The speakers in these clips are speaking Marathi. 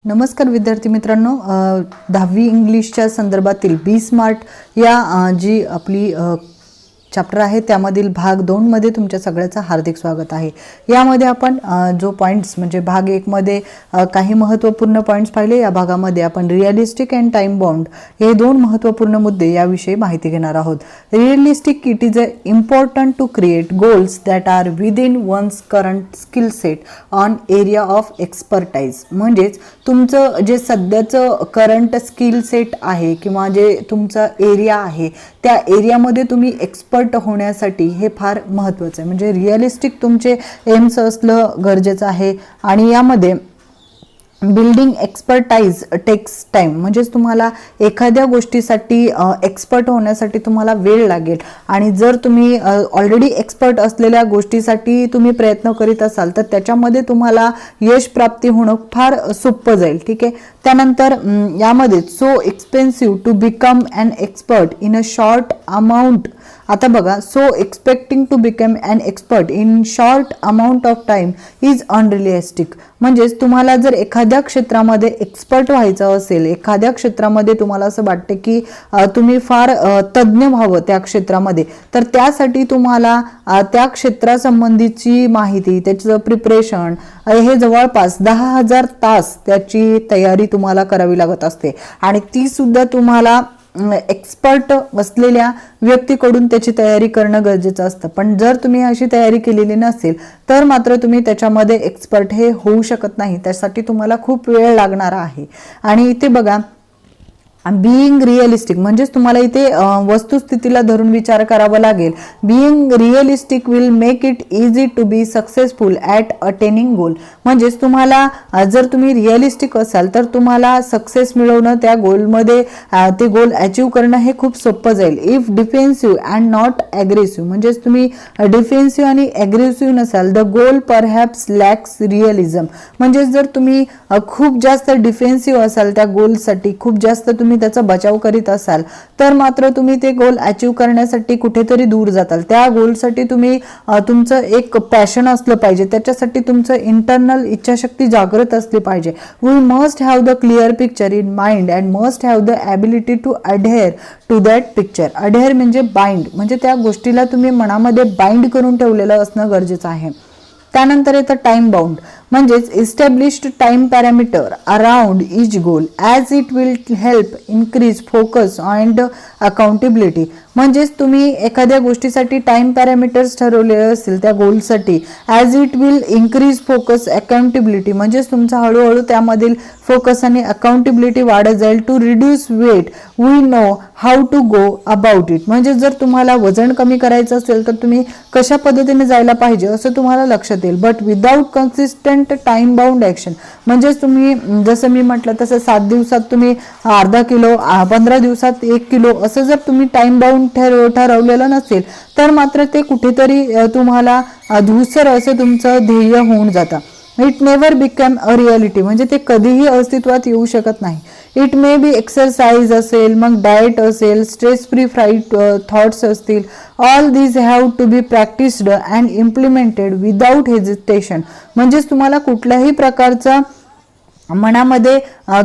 नमस्कार विद्यार्थी मित्रांनो, 10वी इंग्लिशच्या संदर्भातील बी स्मार्ट या जी आपली चॅप्टर आहे त्यामधील भाग 2 मध्ये तुमच्या सगळ्यांचं हार्दिक स्वागत आहे। यामध्ये आपण जो पॉइंट्स म्हणजे भाग 1 मध्ये काही महत्त्वपूर्ण पॉइंट्स पाहिले। या भागामध्ये आपण रिअलिस्टिक अँड टाइम बाउंड हे दोन महत्त्वपूर्ण मुद्दे याविषयी माहिती घेणार आहोत। Realistic it is important to create goals that are within one's current skill set on area of expertise. म्हणजेच तुमचं जे सध्याचं करंट स्किल सेट आहे किंवा जे तुमचा एरिया आहे त्या एरियामध्ये तुम्ही एक्सपर्ट होण्यासाठी हे फार महत्त्वाचं आहे। म्हणजे रिअलिस्टिक तुमचे एम्स असलं गरजेचं आहे आणि यामध्ये बिल्डिंग एक्सपर्टाइज टेक्स टाइम। म्हणजे तुम्हाला एखाद्या गोष्टीसाठी एक्सपर्ट होण्यासाठी तुम्हाला वेळ लागेल आणि जर तुम्ही ऑलरेडी एक्सपर्ट असलेल्या गोष्टीसाठी तुम्ही प्रयत्न करीत असाल तर त्याच्यामध्ये तुम्हाला यश प्राप्ती होणं फार सोपं जाईल। ठीक आहे, त्यानंतर यामध्ये so expensive to become an expert in a short amount. आता बघा, so expecting to become an expert in short amount of time is unrealistic. म्हणजेच तुम्हाला जर एखाद्या क्षेत्रामध्ये एक्सपर्ट व्हायचं असेल, एखाद्या क्षेत्रामध्ये तुम्हाला असं वाटतं की तुम्ही फार तज्ज्ञ व्हावं त्या क्षेत्रामध्ये, तर त्यासाठी तुम्हाला त्या क्षेत्रासंबंधीची माहिती, त्याचं प्रिपरेशन हे जवळपास 10,000 तास त्याची तयारी तुम्हाला करावी लागत असते आणि ती सुद्धा तुम्हाला एक्सपर्ट असलेल्या व्यक्तीकडून त्याची तयारी करणं गरजेचं असतं। पण जर तुम्ही अशी तयारी केलेली नसेल तर मात्र तुम्ही त्याच्यामध्ये एक्सपर्ट हे होऊ शकत नाही, त्यासाठी तुम्हाला खूप वेळ लागणार आहे। आणि इथे बघा, बीइंग रिअलिस्टिक म्हणजेच तुम्हाला इथे वस्तुस्थितीला धरून विचार करावा लागेल। Being realistic will make it easy to be successful at attaining goal. म्हणजेच तुम्हाला जर तुम्ही रिअलिस्टिक असाल तर तुम्हाला सक्सेस मिळवणं, त्या गोलमध्ये ते गोल अचीव करणं हे खूप सोपं जाईल। If defensive and not aggressive, म्हणजेच तुम्ही डिफेन्सिव्ह आणि ॲग्रेसिव्ह नसाल the goal perhaps lacks realism. म्हणजेच जर तुम्ही खूप जास्त डिफेन्सिव्ह असाल, त्या गोलसाठी खूप जास्त तुम्ही त्याचा बचाव करीत असाल तर मात्र तुम्ही ते गोल अचीव करण्यासाठी कुठेतरी दूर जाताल। त्या गोलसाठी तुम्ही तुमचं एक पॅशन असलं पाहिजे, त्याच्यासाठी तुमचं इंटरनल इच्छाशक्ती जागृत असली पाहिजे। We must have the clear picture in mind and must have the ability to adhere to that picture. Adhere म्हणजे बाइंड, म्हणजे त्या गोष्टीला तुम्ही मनामध्ये बाइंड करून ठेवलेलं असणं गरजेचं आहे। त्यानंतर येतं टाइम बाउंड, म्हणजेच established time parameter around each goal as it will help increase focus and accountability. म्हणजेच तुम्ही एखाद्या गोष्टीसाठी टाइम पॅरामीटर्स ठरवलेले असतील त्या गोलसाठी, as it will increase focus accountability, म्हणजेच तुमचा हळूहळू त्यामधील फोकस आणि अकाउंटेबिलिटी वाढत जाईल। To reduce weight we know how to go about it. म्हणजे जर तुम्हाला वजन कमी करायचं असेल तर तुम्ही कशा पद्धतीने जायला पाहिजे असं तुम्हाला लक्षात येईल। But without consistent time bound action, म्हणजेच तुम्ही जसं मी म्हटलं तसं 7 दिवसात तुम्ही अर्धा किलो, 15 दिवसात 1 किलो असं जर तुम्ही टाइम बाउंड ठरवलेलं नसेल तर मात्र ते कुठेतरी तुम्हाला धूसर असं तुमचं ध्येय होऊन जातं। It never become a reality, म्हणजे ते कधीही अस्तित्वात येऊ शकत नाही। इट मे बी एक्सरसाइज असेल, मग डाएट असेल, स्ट्रेस फ्री फ्राईट थॉट्स असतील, all these have to be practised and implemented without hesitation. म्हणजेच तुम्हाला कुठल्याही प्रकारचा मनामध्ये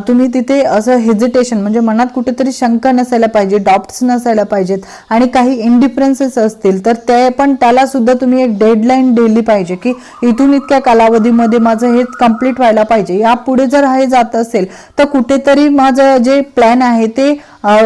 तुम्ही तिथे असं हेजिटेशन म्हणजे मनात कुठेतरी शंका नसायला पाहिजे, डाउट्स नसायला पाहिजेत आणि काही इंडिफरन्सेस असतील तर ते पण त्याला सुद्धा तुम्ही एक डेडलाईन दिली पाहिजे की इथून इतक्या कालावधीमध्ये माझं हे कंप्लीट व्हायला पाहिजे। यापुढे जर हे जात असेल तर कुठेतरी माझं जे प्लॅन आहे ते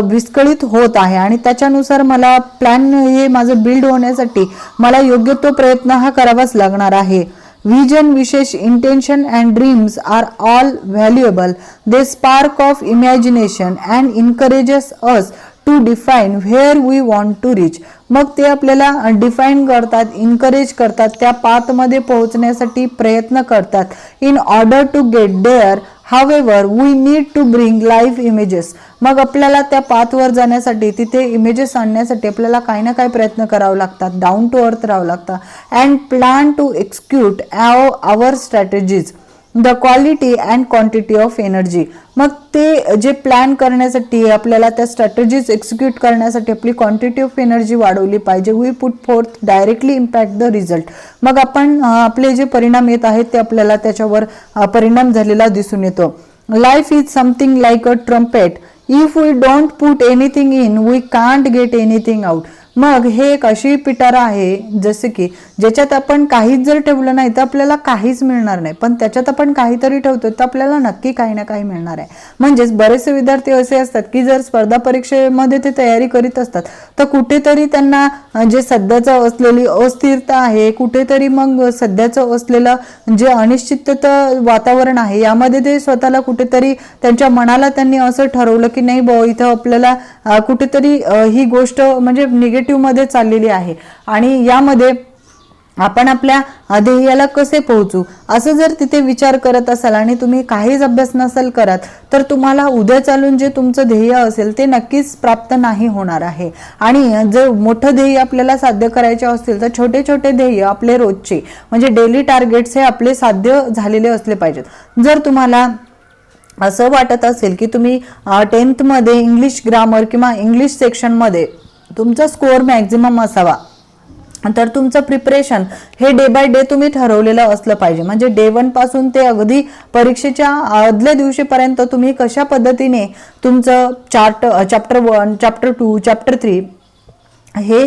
विस्कळीत होत आहे आणि त्याच्यानुसार मला प्लॅन हे माझं बिल्ड होण्यासाठी मला योग्य तो प्रयत्न हा करावाच लागणार आहे। Vision, विशेष intention and dreams are all valuable. They spark of imagination and encourages us to define where we want to reach. मग ते आपल्याला डिफाईन करतात, इन्करेज करतात, त्या पाथमध्ये पोहोचण्यासाठी प्रयत्न करतात। In order to get there however we need to bring live images. मग आपल्याला त्या पाथवर जाण्यासाठी, तिथे इमेजेस आणण्यासाठी आपल्याला काही ना काही प्रयत्न करावे लागतात, डाऊन टू अर्थ राहावं लागतं and plan to execute our strategies the quality and quantity of energy. मग ते जे प्लॅन करण्यासाठी आपल्याला त्या स्ट्रॅटेजीज एक्झिक्यूट करण्यासाठी आपली क्वांटिटी ऑफ एनर्जी वाढवली पाहिजे। We put forth directly impact the result. मग आपण आपले जे परिणाम येत आहेत ते आपल्याला त्याच्यावर परिणाम झालेला दिसून येतो। Life is something like a trumpet, if we don't put anything in we can't get anything out. मग हे एक अशी पिटारा आहे जसे की ज्याच्यात आपण काहीच जर ठेवलं नाही तर आपल्याला काहीच मिळणार नाही, पण त्याच्यात आपण काहीतरी ठेवतो तर आपल्याला नक्की काही ना काही मिळणार आहे. म्हणजेच बरेचसे विद्यार्थी असे असतात की जर स्पर्धा परीक्षेमध्ये ते तयारी करीत असतात तर कुठेतरी त्यांना जे सध्याचं असलेली अस्थिरता आहे, कुठेतरी मग सध्याचं असलेलं जे अनिश्चितता वातावरण आहे यामध्ये ते स्वतःला कुठेतरी त्यांच्या मनाला त्यांनी असं ठरवलं की नाही भाऊ इथं आपल्याला कुठेतरी ही गोष्ट म्हणजे निगेटिव्ह मध्ये चाललेली आहे आणि यामध्ये आपण आपल्या ध्येयाला कसे पोहोचू असं जर तिथे विचार करत असाल आणि तुम्ही काहीच अभ्यास नसाल करत तर तुम्हाला उद्या चालून जे तुमचं ध्येय असेल ते नक्कीच प्राप्त नाही होणार आहे. आणि जर मोठं ध्येय आपल्याला साध्य करायचे असतील तर छोटे छोटे ध्येय आपले रोजचे म्हणजे डेली टार्गेट्स हे आपले साध्य झालेले असले पाहिजेत. जर तुम्हाला असं वाटत असेल की तुम्ही 10th मध्ये इंग्लिश ग्रामर किंवा इंग्लिश सेक्शनमध्ये तुमचा स्कोअर मॅक्झिमम असावा तर तुमचं प्रिपरेशन हे डे बाय डे तुम्ही ठरवलेलं असलं पाहिजे. म्हणजे डे 1 पासून ते अगदी परीक्षेच्या आदल्या दिवशीपर्यंत तुम्ही कशा पद्धतीने तुमचं चॅप्टर 1, चॅप्टर 2, चॅप्टर 3 हे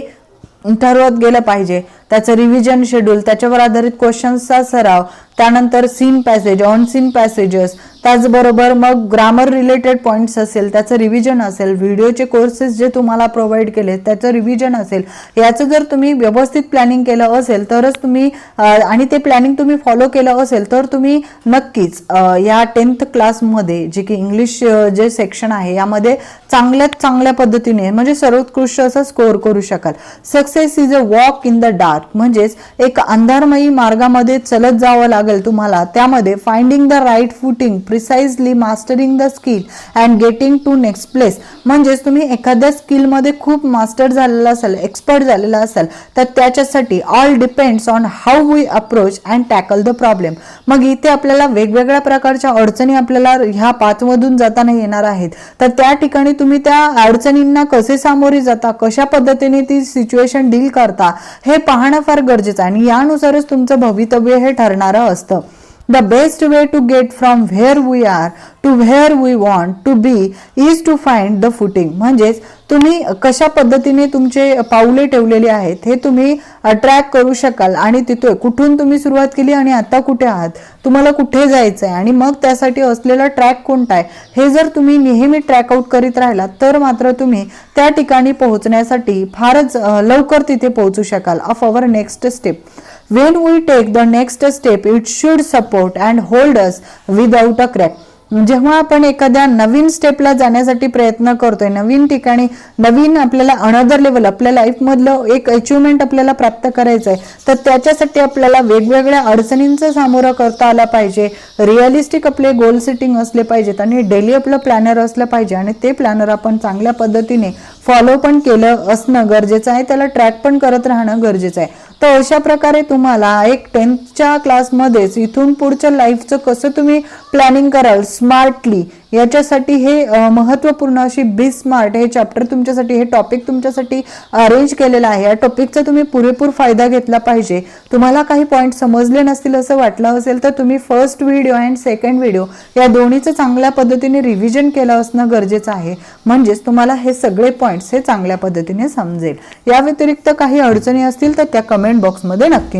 ठरवत गेलं पाहिजे. त्याचं रिव्हिजन शेड्यूल, त्याच्यावर आधारित क्वेश्चन्सचा सराव, त्यानंतर seen passage, on seen passages, त्याचबरोबर मग ग्रामर रिलेटेड पॉइंट्स असेल त्याचं रिव्हिजन असेल, व्हिडिओचे कोर्सेस जे तुम्हाला प्रोव्हाइड केले त्याचं रिव्हिजन असेल. याचं जर तुम्ही व्यवस्थित प्लॅनिंग केलं असेल तरच तुम्ही आणि ते प्लॅनिंग तुम्ही फॉलो केलं असेल तर तुम्ही नक्कीच या 10th क्लासमध्ये जे की इंग्लिश जे सेक्शन आहे यामध्ये चांगल्यात चांगल्या पद्धतीने म्हणजे सर्वोत्कृष्ट असं स्कोअर करू शकाल. Success is a walk in the dark म्हणजेच एक अंधारमयी मार्गामध्ये चलत जावं लागेल तुम्हाला. त्यामध्ये finding the right footing, precisely mastering the skill and getting to next place. म्हणजेच तुम्ही एखाद्या स्किलमध्ये खूप मास्टर झालेला असाल, एक्सपर्ट झालेला असाल तर त्याच्यासाठी all depends on how we approach and tackle the problem. मग इथे आपल्याला वेगवेगळ्या प्रकारच्या अडचणी आपल्याला ह्या पाथमधून जाताना येणार आहेत तर त्या ठिकाणी तुम्ही त्या अडचणींना कसे सामोरे जाता, कशा पद्धतीने ती सिच्युएशन डील करता हे पाहणं फार गरजेचं आहे आणि यानुसारच तुमचं भवितव्य हे ठरणारं असतं. The best way to get from where we are to where we want to be is to find the footing. म्हणजेच तुम्ही कशा पद्धतीने तुमचे पाऊले ठेवलेले आहेत हे तुम्ही ट्रॅक करू शकाल आणि तिथे कुठून तुम्ही सुरुवात केली आणि आता कुठे आहात, तुम्हाला कुठे जायचं आहे आणि मग त्यासाठी असलेला ट्रॅक कोणता आहे हे जर तुम्ही नेहमी ट्रॅक आउट करीत राहिलात तर मात्र तुम्ही त्या ठिकाणी पोहोचण्यासाठी फारच लवकर तिथे पोहोचू शकाल. Of our next step. When we take the next step, it should support and hold us without a crack. जेव्हा आपण एखाद्या नवीन स्टेपला जाण्यासाठी प्रयत्न करतोय, नवीन ठिकाणी नवीन आपल्याला अनदर लेवल आपल्या लाईफ मधलं एक अचिव्हमेंट आपल्याला प्राप्त करायचं आहे तर त्याच्यासाठी आपल्याला वेगवेगळ्या अडचणींचा सामोरा करता आला पाहिजे. रिअलिस्टिक आपले गोल सेटिंग असले पाहिजेत आणि डेली आपलं प्लॅनर असलं पाहिजे आणि ते प्लॅनर आपण चांगल्या पद्धतीने फॉलो पण केलं असणं गरजेचं आहे, त्याला ट्रॅक पण करत राहणं गरजेचं आहे. तर अशा प्रकारे तुम्हाला एक 10th क्लासमध्येच इथून पुढच्या लाईफचं कसं तुम्ही प्लॅनिंग कराल स्मार्टली याच्यासाठी हे महत्त्वपूर्ण अशी बी स्मार्ट हे चॅप्टर तुमच्यासाठी, हे टॉपिक तुमच्यासाठी अरेंज केलेलं आहे. या टॉपिकचा तुम्ही पुरेपूर फायदा घेतला पाहिजे. तुम्हाला काही पॉईंट समजले नसतील असं वाटलं असेल तर तुम्ही first video and second video या दोन्हीचं चांगल्या पद्धतीने रिव्हिजन केलं असणं गरजेचं आहे. म्हणजेच तुम्हाला हे सगळे पॉईंट्स हे चांगल्या पद्धतीने समजेल. या व्यतिरिक्त काही अडचणी असतील तर त्या कमेंट बॉक्समध्ये नक्की